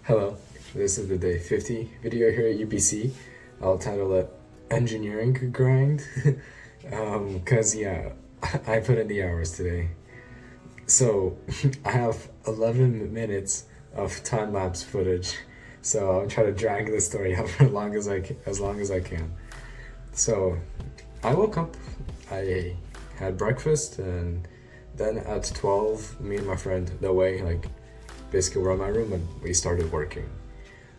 Hello, this is the day 50 video here at UBC. I'll title it Engineering Grind. Cause yeah, I put in the hours today. So I have 11 minutes of time-lapse footage. So I'll try to drag this story out for as long as I can. So I woke up, I had breakfast, and then at 12, me and my friend, the way, like, basically we're in my room and we started working.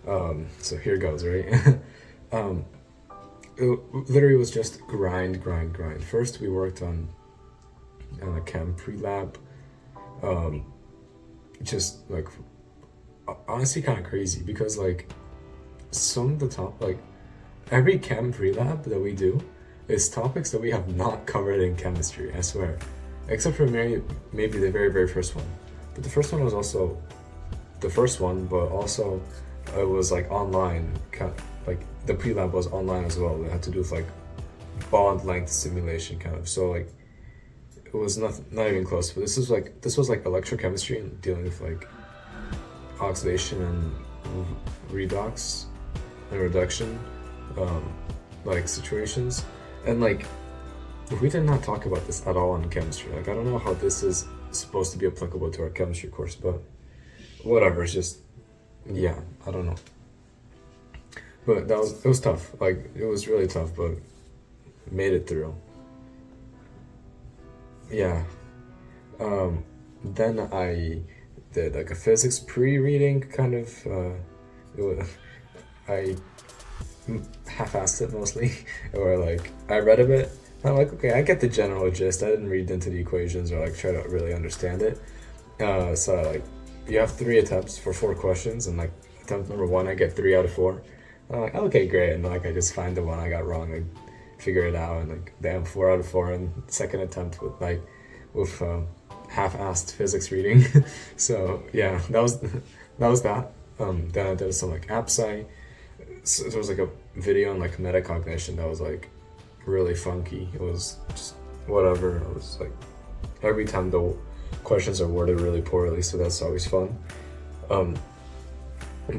So here goes, right? um, it literally was just grind. First, we worked on a chem pre-lab. Um, just like honestly, kind of crazy because like some of the top like every chem pre-lab that we do is topics that we have not covered in chemistry. I swear, except for maybe the very first one. But the first one was also the first one, but also it was like online. Like the pre-lab was online as well. It had to do with like bond length simulation, kind of. So like it was not even close. But this was like electrochemistry and dealing with like oxidation and redox and reduction, like situations. And like we did not talk about this at all in chemistry. Like I don't know how this is supposed to be applicable to our chemistry course, but whatever. It's just yeah, I don't know. But it was tough. Like it was really tough, but made it through. Yeah. Then I did like a physics pre-reading kind of. It was, I half-assed it mostly, or like I read a bit. I'm like, okay, I get the general gist. I didn't read into the equations or like try to really understand it. So like, you have 3 attempts for 4 questions, and like attempt number 1, I get 3 out of 4. And I'm like, okay, great. And like I just find the one I got wrong, like figure it out, and like damn, 4 out of 4. And second attempt with half-assed physics reading. So yeah, that was that. Then I did some like AppSci. So there was like a video on like metacognition that was like really funky. It was just whatever. It was like every time the questions are worded really poorly, so that's always fun. But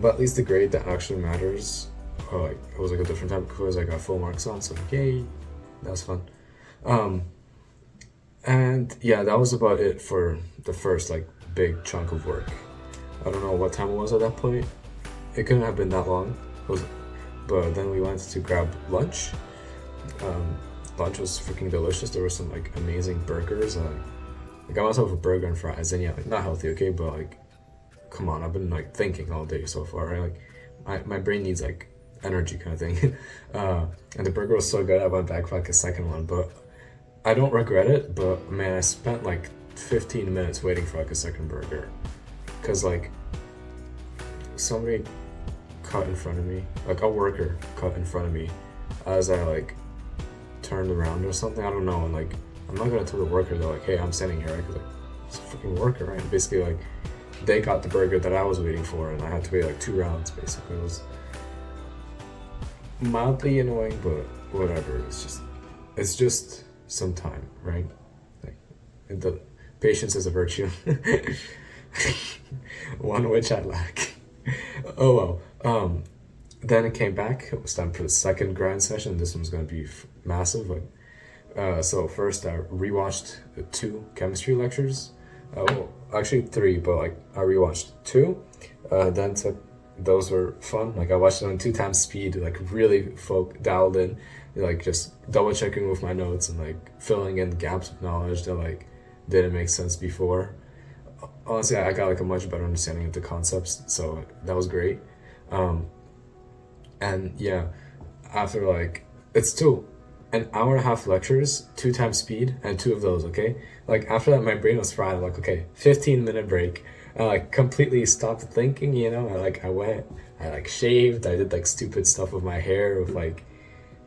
at least the grade that actually matters, like it was like a different type of quiz I got full marks on, so yay, that was fun. And yeah, that was about it for the first like big chunk of work. I don't know what time it was at that point. It couldn't have been that long. But then we went to grab lunch. Lunch was freaking delicious. There were some like amazing burgers. I got myself a burger and fries, and yeah, like not healthy, okay, but like, come on, I've been like thinking all day so far, right? Like, my brain needs like energy kind of thing. And the burger was so good, I went back for like a second one, but I don't regret it. But man, I spent like 15 minutes waiting for like a second burger, cause like somebody cut in front of me, like a worker cut in front of me, as I like turned around or something. I don't know, and like I'm not gonna tell the worker though, like, hey, I'm standing here, right? Cause like it's a freaking worker, right? Basically, like they got the burger that I was waiting for, and I had to wait like 2 rounds. Basically, it was mildly annoying, but whatever. It's just some time, right? Like the patience is a virtue, one which I lack. Oh well. Then it came back. It was time for the second grind session. This one's gonna be massive. Like, so first I rewatched 2 chemistry lectures. Well, actually 3, but like I rewatched 2. Then those were fun. Like I watched them on 2 times speed, like really dialed in, like just double checking with my notes and like filling in gaps of knowledge that like didn't make sense before. Honestly, I got like a much better understanding of the concepts, so that was great. And yeah, after like it's still an hour and a half lectures, 2 times speed, and 2 of those, okay? Like after that, my brain was fried. I'm like, okay, 15-minute break. I like completely stopped thinking, you know. I like shaved. I did like stupid stuff with my hair, with like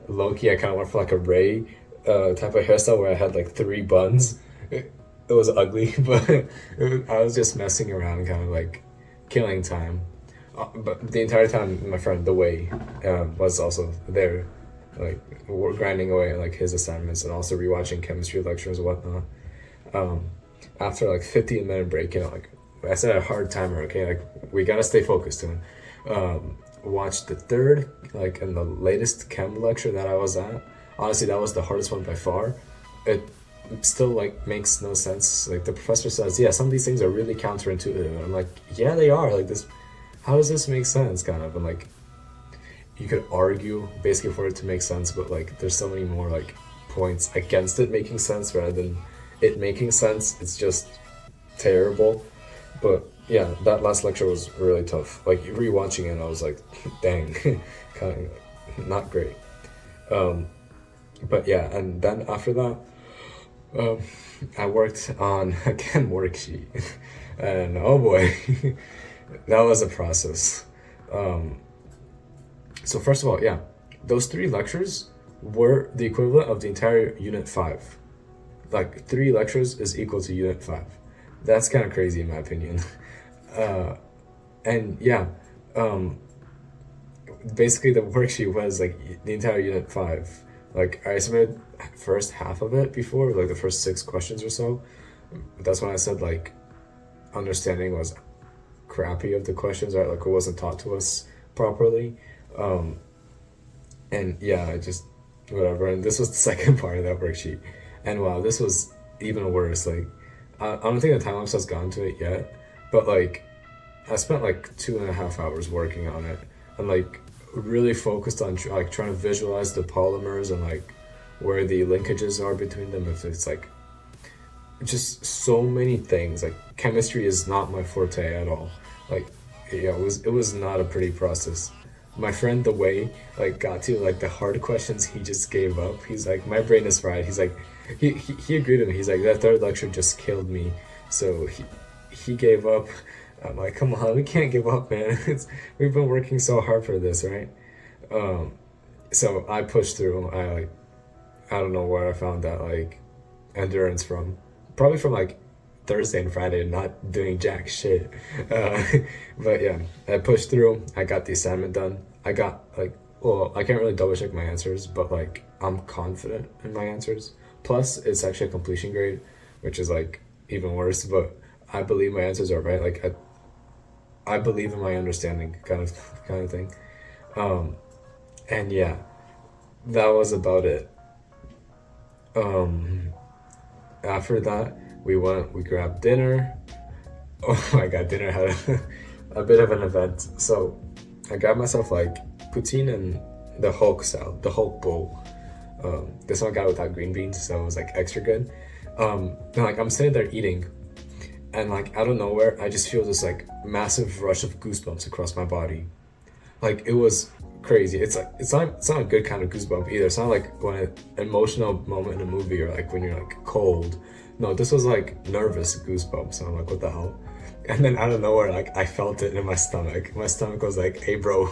Loki. I kind of went for like a Ray type of hairstyle where I had like 3 buns. It was ugly, but I was just messing around, kind of like killing time. But the entire time, my friend, the way, was also there, like grinding away at like his assignments and also rewatching chemistry lectures and whatnot. After like 15-minute break, you know, like I set a hard timer, okay? Like, we gotta stay focused. And watch the third, like, in the latest chem lecture that I was at. Honestly, that was the hardest one by far. It still, like, makes no sense. Like, the professor says, yeah, some of these things are really counterintuitive. And I'm like, yeah, they are. Like, this, how does this make sense, kind of? And, like, you could argue basically for it to make sense, but, like, there's so many more, like, points against it making sense rather than it making sense. It's just terrible. But yeah, that last lecture was really tough. Like, rewatching it, I was like, dang, kind of not great. Um, but yeah, and then after that, um, I worked on a chem worksheet, and oh boy, that was a process. Um, so first of all, yeah, those three lectures were the equivalent of the entire Unit 5. Like, three lectures is equal to Unit 5. That's kind of crazy in my opinion. Uh, and yeah, um, basically the worksheet was like the entire Unit 5. Like, I submitted first half of it before, like the first 6 questions or so. That's when I said, like, understanding was crappy of the questions, right? Like, it wasn't taught to us properly. Um, and yeah, I just, whatever. And this was the second part of that worksheet. And wow, this was even worse. Like, I don't think the time lapse has gone to it yet, but like, I spent like 2.5 hours working on it, and like really focused on like trying to visualize the polymers and like where the linkages are between them. If it's like just so many things. Like, chemistry is not my forte at all. Like, yeah, it was not a pretty process. My friend, the way, like, got to like the hard questions, he just gave up. He's like, my brain is fried. He's like, he agreed with me. He's like, that third lecture just killed me. So he gave up. I'm like, come on, we can't give up, man. We've been working so hard for this, right? Um, so I pushed through. I don't know where I found that like endurance from. Probably from like Thursday and Friday, not doing jack shit. Uh, but yeah, I pushed through. I got the assignment done. I got like, well, I can't really double check my answers, but like, I'm confident in my answers. Plus, it's actually a completion grade, which is like even worse. But I believe my answers are right. Like, I believe in my understanding, kind of thing. Um, and yeah, that was about it. Um, After that, we grabbed dinner. Oh my god, dinner had a bit of an event. So I got myself like poutine and the Hulk salad, the Hulk bowl. This one got without green beans, so it was like extra good. And like, I'm sitting there eating, and like, out of nowhere, I just feel this like massive rush of goosebumps across my body. Like, it was crazy. It's not a good kind of goosebump either. It's not like when an emotional moment in a movie, or like when you're like cold. No, this was like nervous goosebumps. And I'm like, what the hell? And then out of nowhere, like, I felt it in my stomach. My stomach was like, hey bro,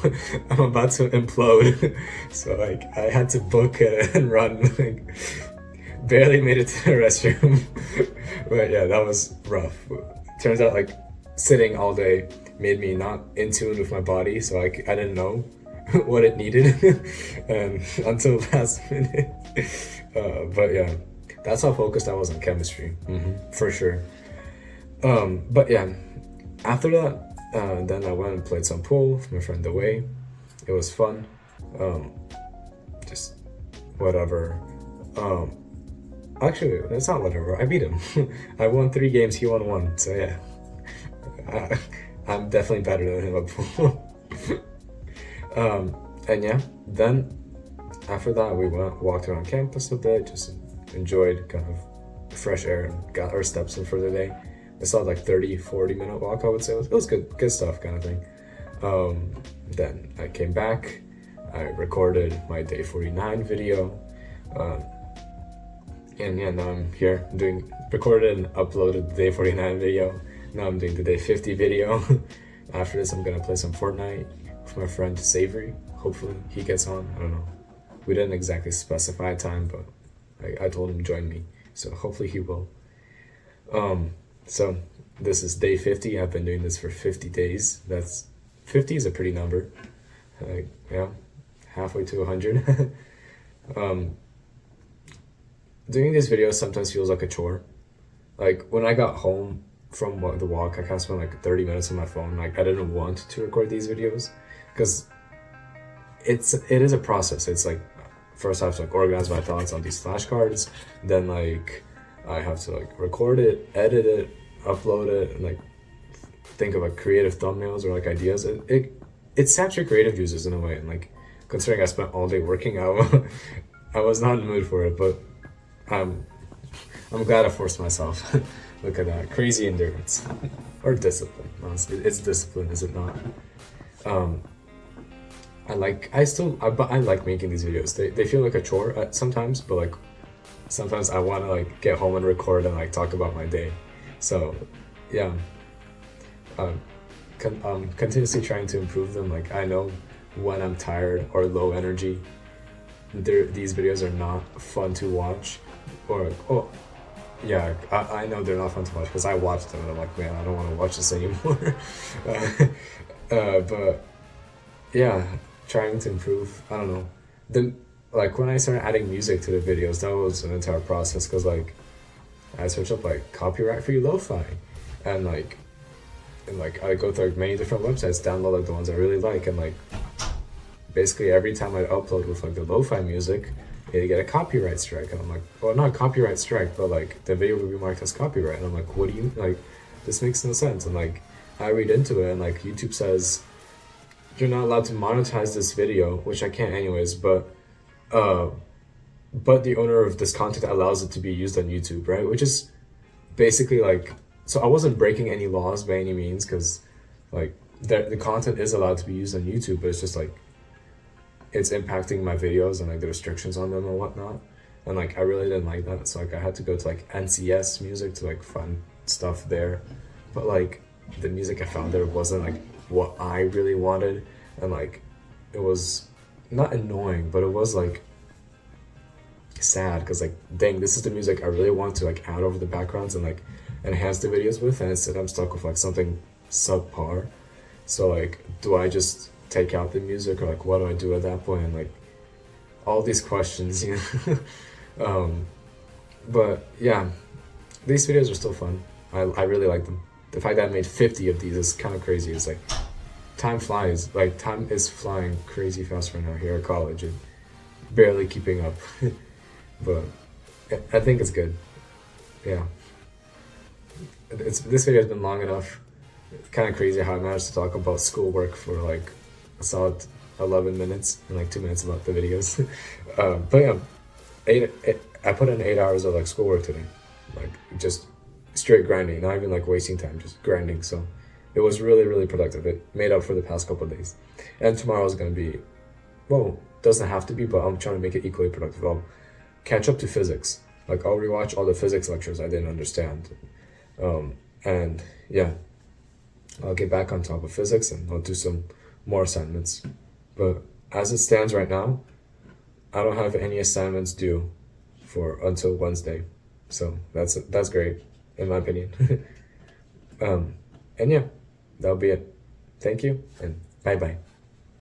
I'm about to implode. So like, I had to book it and run. Like, barely made it to the restroom. But yeah, that was rough. Turns out like sitting all day made me not in tune with my body, so I didn't know what it needed and until the last minute. But yeah, that's how focused I was on chemistry, for sure. But yeah, after that, then I went and played some pool with my friend Away. It was fun. Um, just whatever. Um, Actually, that's not whatever. I beat him. I won 3 games. He won one. So yeah, I, I'm definitely better than him at pool. And yeah, then after that, we walked around campus a bit, just enjoyed kind of fresh air and got our steps in for the day. It's not like 30-40 minute walk, I would say. It was good stuff, kind of thing. Then I came back, I recorded my day 49 video. Um, and yeah, now I'm here recorded and uploaded the day 49 video. Now I'm doing the day 50 video. After this, I'm gonna play some Fortnite with my friend Savory. Hopefully he gets on. I don't know. We didn't exactly specify a time, but I told him to join me. So hopefully he will. So this is day 50. I've been doing this for 50 days. 50 is a pretty number. Yeah, halfway to 100. Doing these videos sometimes feels like a chore. Like, when I got home from the walk, I kind of spent like 30 minutes on my phone. Like I didn't want to record these videos because it is a process. It's like first I have to like organize my thoughts on these flashcards, then like I have to like record it, edit it, upload it, and like think of like creative thumbnails or like ideas. It saps your creative juices in a way, and like considering I spent all day working out, I was not in the mood for it, but I'm glad I forced myself. Look at that, crazy endurance or discipline. Honestly, it's discipline, is it not? Um, I like making these videos. They feel like a chore sometimes, but like sometimes I want to like get home and record and like talk about my day. So yeah, continuously trying to improve them. Like I know when I'm tired or low energy, these videos are not fun to watch. Or oh yeah, I know they're not fun to watch because I watched them and I'm like, man, I don't want to watch this anymore. But yeah, trying to improve. I don't know. The like when I started adding music to the videos, that was an entire process because like I search up like copyright free lo-fi, and like I go through like many different websites, download like the ones I really like, and like basically every time I upload with like the lo-fi music, they get a copyright strike, and I'm like, well, not a copyright strike, but like the video will be marked as copyright, and I'm like, what do you like? This makes no sense, and like I read into it, and like YouTube says you're not allowed to monetize this video, which I can't anyways, uh, but the owner of this content allows it to be used on YouTube, right? Which is basically like, so I wasn't breaking any laws by any means, because like the content is allowed to be used on YouTube, but it's just like it's impacting my videos and like the restrictions on them and whatnot, and like I really didn't like that, so like I had to go to like NCS Music to like find stuff there, but like the music I found there wasn't like what I really wanted, and like it was not annoying, but it was like sad because like dang, this is the music I really want to like add over the backgrounds and like enhance the videos with, and instead I'm stuck with like something subpar. So like, do I just take out the music, or like what do I do at that point? And like all these questions, you know. But yeah, these videos are still fun. I really like them. The fact that I made 50 of these is kind of crazy. It's like time flies. Like time is flying crazy fast right now here at college and barely keeping up. But I think it's good. Yeah. This video has been long enough. It's kind of crazy how I managed to talk about schoolwork for like a solid 11 minutes and like 2 minutes about the videos. But yeah, I put in 8 hours of like schoolwork today, like just straight grinding, not even like wasting time, just grinding. So it was really productive. It made up for the past couple of days, and tomorrow is gonna be, well, doesn't have to be, but I'm trying to make it equally productive. I'll catch up to physics. Like I'll rewatch all the physics lectures I didn't understand, and yeah, I'll get back on top of physics and I'll do some more assignments. But as it stands right now, I don't have any assignments due for until Wednesday, so that's great in my opinion. And yeah, that'll be it. Thank you and bye bye.